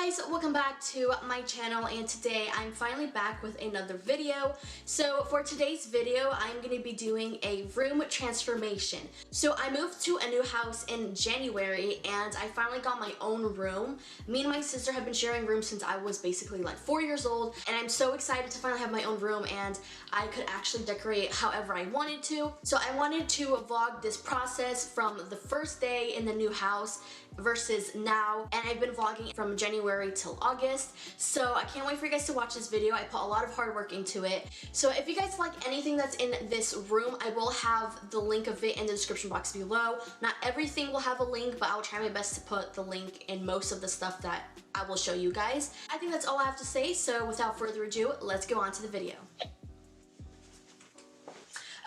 guys, welcome back to my channel, and today I'm finally back with another video. So for today's video, I'm going to be doing a room transformation. So I moved to a new house in January and I finally got my own room. Me and my sister have been sharing rooms since I was basically like 4 years old, and I'm so excited to finally have my own room and I could actually decorate however I wanted to. So I wanted to vlog this process from the first day in the new house versus now, and I've been vlogging from January till August, so I can't wait for you guys to watch this video. I put a lot of hard work into it. So if you guys like anything that's in this room, I will have the link of it in the description box below. Not everything will have a link, but I'll try my best to put the link in most of the stuff that I will show you guys. I think that's all I have to say, so without further ado, let's go on to the video.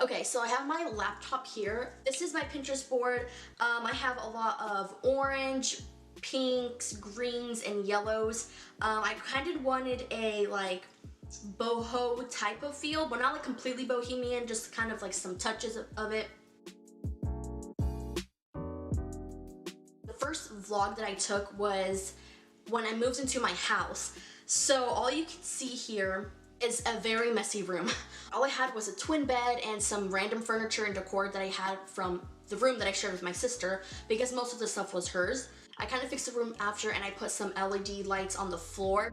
Okay, so I have my laptop here. This is my Pinterest board. I have a lot of orange, pinks, greens, and yellows. I kind of wanted a like boho type of feel, but not like completely bohemian, just kind of like some touches of it. The first vlog that I took was when I moved into my house. So all you can see here is a very messy room. All I had was a twin bed and some random furniture and decor that I had from the room that I shared with my sister, because most of the stuff was hers. I kind of fixed the room after, and I put some LED lights on the floor.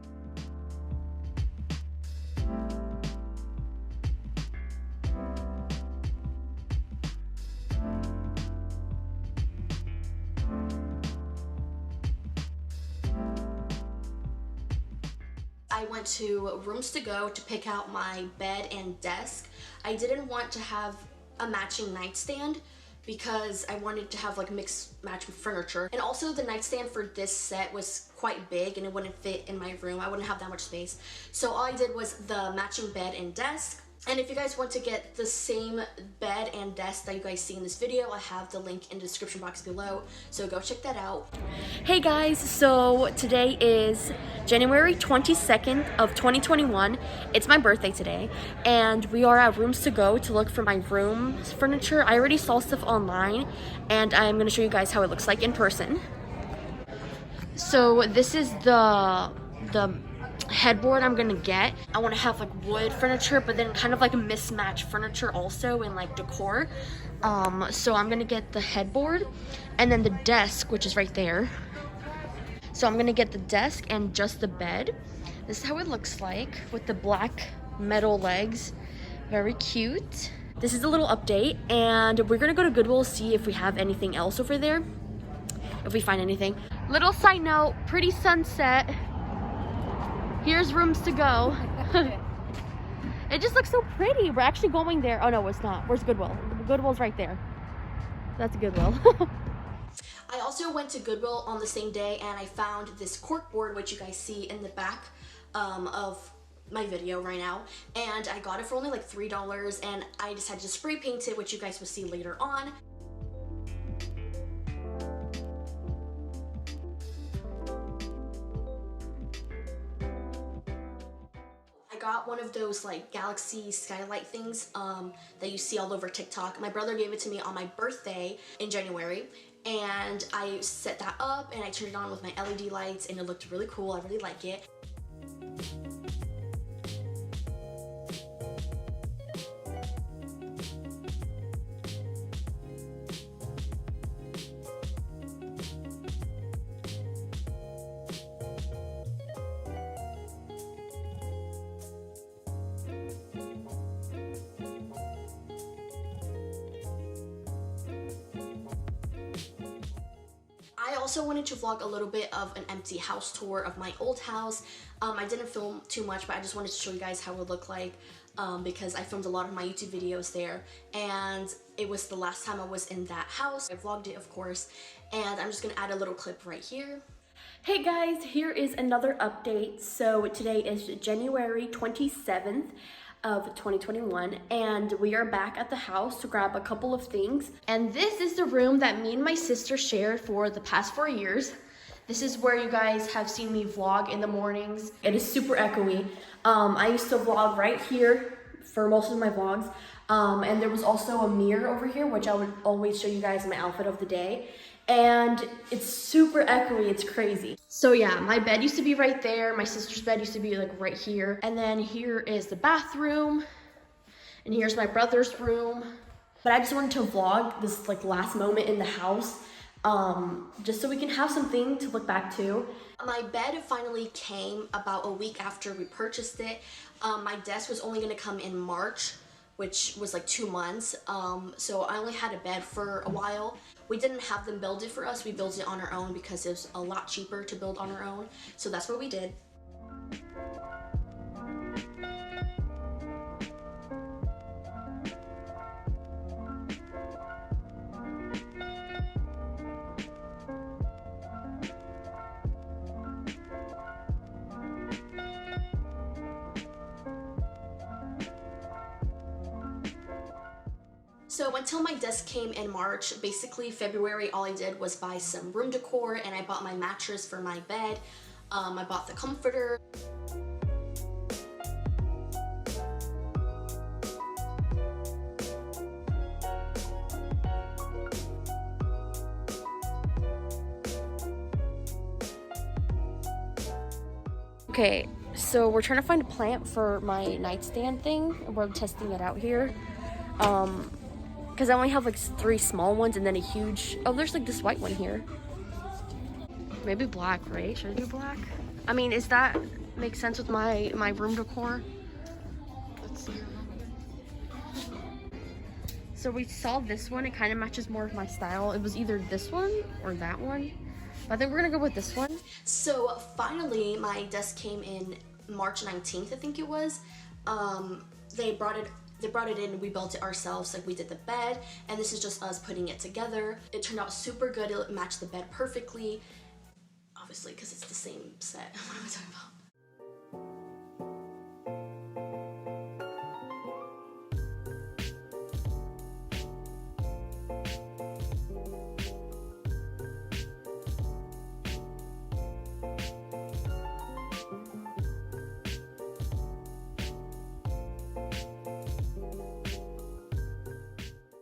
I went to Rooms to Go to pick out my bed and desk. I didn't want to have a matching nightstand because I wanted to have like mixed match furniture. And also the nightstand for this set was quite big and it wouldn't fit in my room. I wouldn't have that much space. So all I did was the matching bed and desk. And if you guys want to get the same bed and desk that you guys see in this video, I have the link in the description box below, so go check that out. Hey guys, so today is January 22nd of 2021. It's my birthday today, and we are at Rooms to Go to look for my room furniture. I already saw stuff online, and I'm gonna show you guys how it looks like in person. So this is the headboard I'm gonna get. I want to have like wood furniture, but then kind of like a mismatched furniture also in like decor. So I'm gonna get the headboard and then the desk, which is right there. So I'm gonna get the desk and just the bed. This is how it looks like with the black metal legs. Very cute. This is a little update, and we're gonna go to Goodwill, see if we have anything else over there, if we find anything. Little side note, pretty sunset. Here's Rooms to Go. It just looks so pretty. We're actually going there. Oh no, it's not. Where's Goodwill? Goodwill's right there. That's Goodwill. I also went to Goodwill on the same day, and I found this cork board, which you guys see in the back of my video right now. And I got it for only like $3, and I decided to spray paint it, which you guys will see later on. Got one of those like galaxy skylight things that you see all over TikTok. My brother gave it to me on my birthday in January, and I set that up and I turned it on with my LED lights, and it looked really cool. I really like it. I also wanted to vlog a little bit of an empty house tour of my old house. I didn't film too much, but I just wanted to show you guys how it looked like because I filmed a lot of my YouTube videos there, and it was the last time I was in that house. I vlogged it, of course, and I'm just gonna add a little clip right here. Hey guys, here is another update. So today is January 27th. Of 2021, and we are back at the house to grab a couple of things. And this is the room that me and my sister shared for the past 4 years. This is where you guys have seen me vlog in the mornings. It is super echoey. I used to vlog right here for most of my vlogs. And there was also a mirror over here, which I would always show you guys my outfit of the day. And it's super echoey, it's crazy. So yeah, my bed used to be right there. My sister's bed used to be like right here. And then here is the bathroom. And here's my brother's room. But I just wanted to vlog this like last moment in the house, just so we can have something to look back to. My bed finally came about a week after we purchased it. My desk was only gonna come in March, which was like 2 months. So I only had a bed for a while. We didn't have them build it for us. We built it on our own because it was a lot cheaper to build on our own. So that's what we did. So until my desk came in March, basically February, all I did was buy some room decor, and I bought my mattress for my bed. I bought the comforter. Okay, so we're trying to find a plant for my nightstand thing. We're testing it out here. Because I only have like 3 small ones and then a huge, oh, there's like this white one here. Maybe black, right? Should I do black? I mean, is that make sense with my room decor? Let's see. So we saw this one. It kind of matches more of my style. It was either this one or that one. But I think we're gonna go with this one. So finally, my desk came in March 19th, I think it was. They brought it in, we built it ourselves, like we did the bed, and this is just us putting it together. It turned out super good. It matched the bed perfectly, obviously because it's the same set. What am I talking about?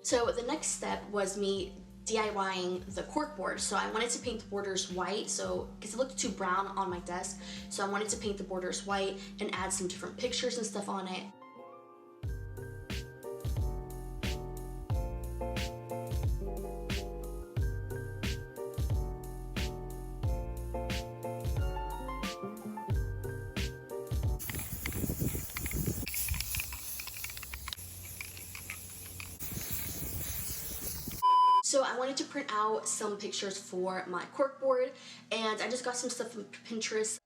So the next step was me DIYing the cork board. So I wanted to paint the borders white, so because it looked too brown on my desk, so I wanted to paint the borders white and add some different pictures and stuff on it. So I wanted to print out some pictures for my cork board, and I just got some stuff from Pinterest.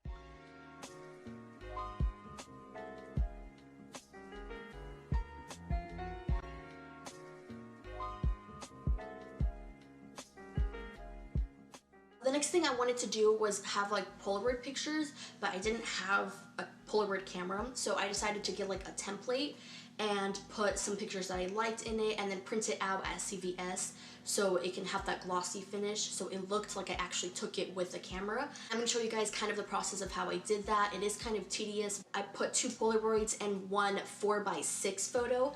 The next thing I wanted to do was have like Polaroid pictures, but I didn't have a Polaroid camera, so I decided to get like a template and put some pictures that I liked in it and then print it out as CVS so it can have that glossy finish, so it looked like I actually took it with a camera. I'm going to show you guys kind of the process of how I did that. It is kind of tedious. I put 2 Polaroids and 1 4x6 photo.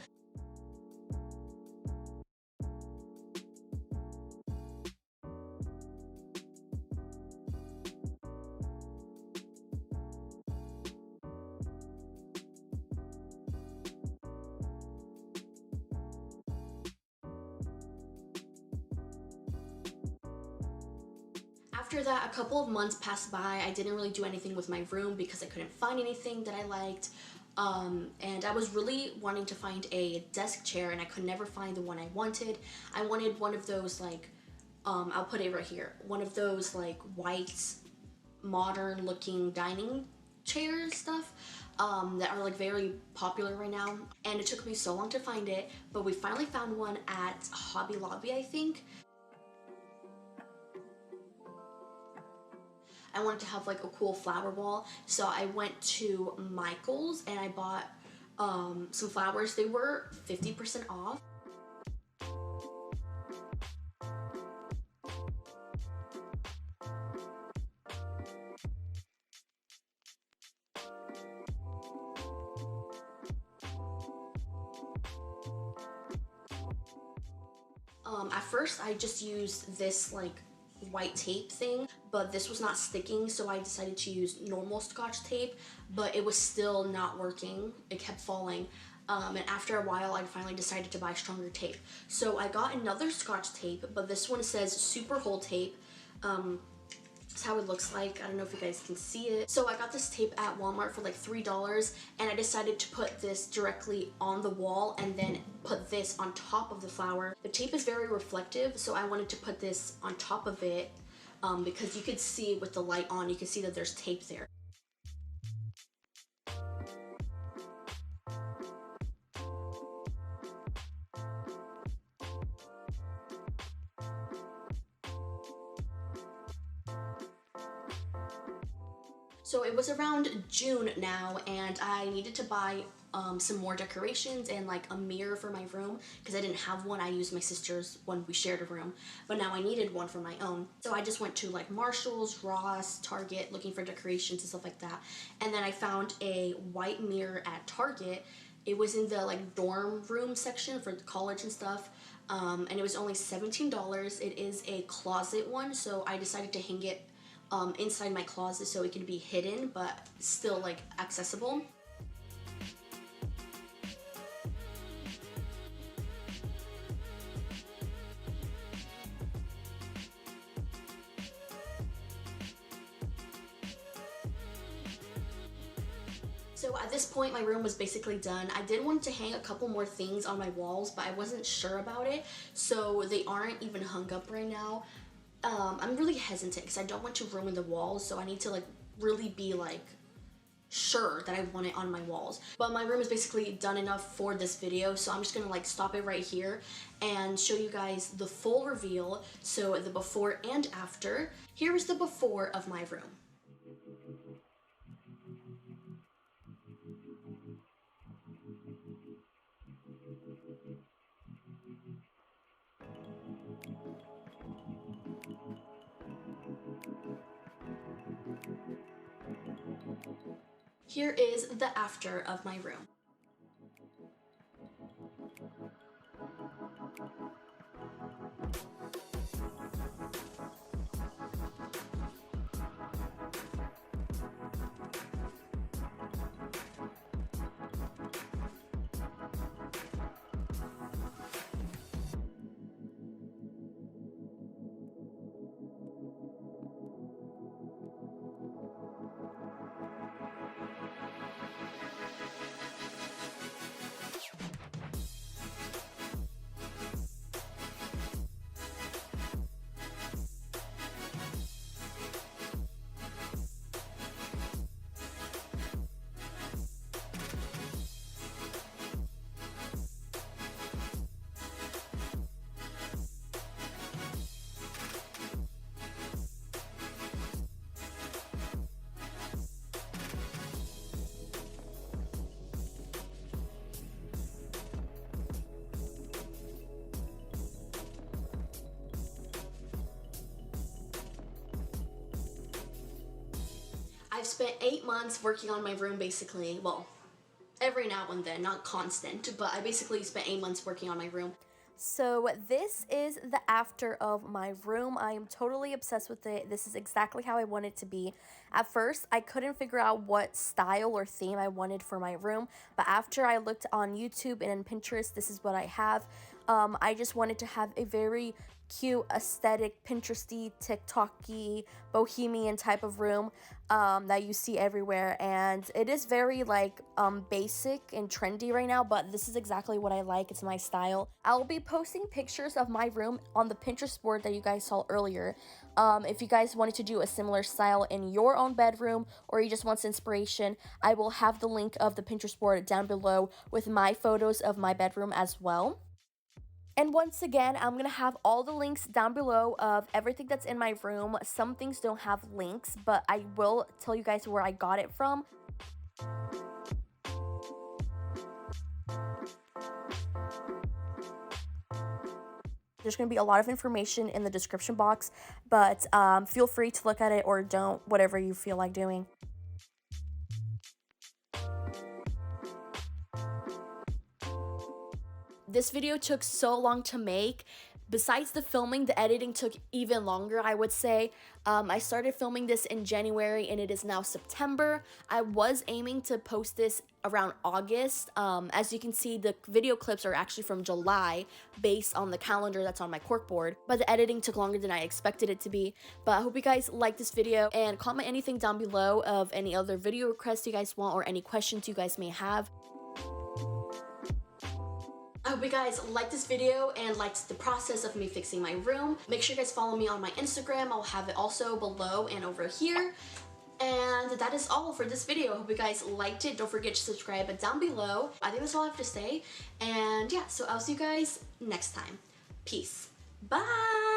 After that, a couple of months passed by. I didn't really do anything with my room because I couldn't find anything that I liked. And I was really wanting to find a desk chair, and I could never find the one I wanted. I wanted one of those like, I'll put it right here, one of those like white, modern looking dining chair stuff that are like very popular right now. And it took me so long to find it, but we finally found one at Hobby Lobby, I think. I wanted to have like a cool flower wall, so I went to Michael's and I bought some flowers. They were 50% off. At first I just used this like white tape thing, but this was not sticking, so I decided to use normal Scotch tape, but it was still not working. It kept falling. And after a while, I finally decided to buy stronger tape. So I got another Scotch tape, but this one says Super Hold Tape. That's how it looks like. I don't know if you guys can see it. So I got this tape at Walmart for like $3, and I decided to put this directly on the wall and then put this on top of the flower. The tape is very reflective, so I wanted to put this on top of it because you could see with the light on, you can see that there's tape there. So it was around June now, and I needed to buy some more decorations and like a mirror for my room because I didn't have one. I used my sister's when we shared a room, but now I needed one for my own. So I just went to like Marshalls, Ross, Target looking for decorations and stuff like that. And then I found a white mirror at Target. It was in the like dorm room section for college and stuff. And it was only $17. It is a closet one, so I decided to hang it inside my closet so it can be hidden but still like accessible. So at this point my room was basically done. I did want to hang a couple more things on my walls, but I wasn't sure about it, so they aren't even hung up right now. I'm really hesitant because I don't want to ruin the walls, so I need to like really be like sure that I want it on my walls. But my room is basically done enough for this video, so I'm just gonna like stop it right here and show you guys the full reveal. So the before and after. Here is the before of my room. Here is the after of my room. I've spent 8 months working on my room basically. Well, every now and then, not constant, but I basically spent 8 months working on my room. So this is the after of my room. I am totally obsessed with it. This is exactly how I want it to be. At first, I couldn't figure out what style or theme I wanted for my room, but after I looked on YouTube and on Pinterest, this is what I have. I just wanted to have a very cute, aesthetic, Pinteresty, TikTok-y, bohemian type of room that you see everywhere, and it is very like basic and trendy right now, but this is exactly what I like. It's my style. I'll be posting pictures of my room on the Pinterest board that you guys saw earlier. If you guys wanted to do a similar style in your own bedroom, or you just want some inspiration, I will have the link of the Pinterest board down below with my photos of my bedroom as well. And once again, I'm going to have all the links down below of everything that's in my room. Some things don't have links, but I will tell you guys where I got it from. There's going to be a lot of information in the description box, but feel free to look at it or don't, whatever you feel like doing. This video took so long to make Besides the filming, the editing took even longer, I would say. I started filming this in January and it is now September. I was aiming to post this around August. As you can see, the video clips are actually from July based on the calendar that's on my corkboard, but the editing took longer than I expected it to be. But I hope you guys like this video, and comment anything down below of any other video requests you guys want or any questions you guys may have. I hope you guys liked this video and liked the process of me fixing my room. Make sure you guys follow me on my Instagram. I'll have it also below and over here. And that is all for this video. I hope you guys liked it. Don't forget to subscribe down below. I think that's all I have to say. And yeah, so I'll see you guys next time. Peace. Bye!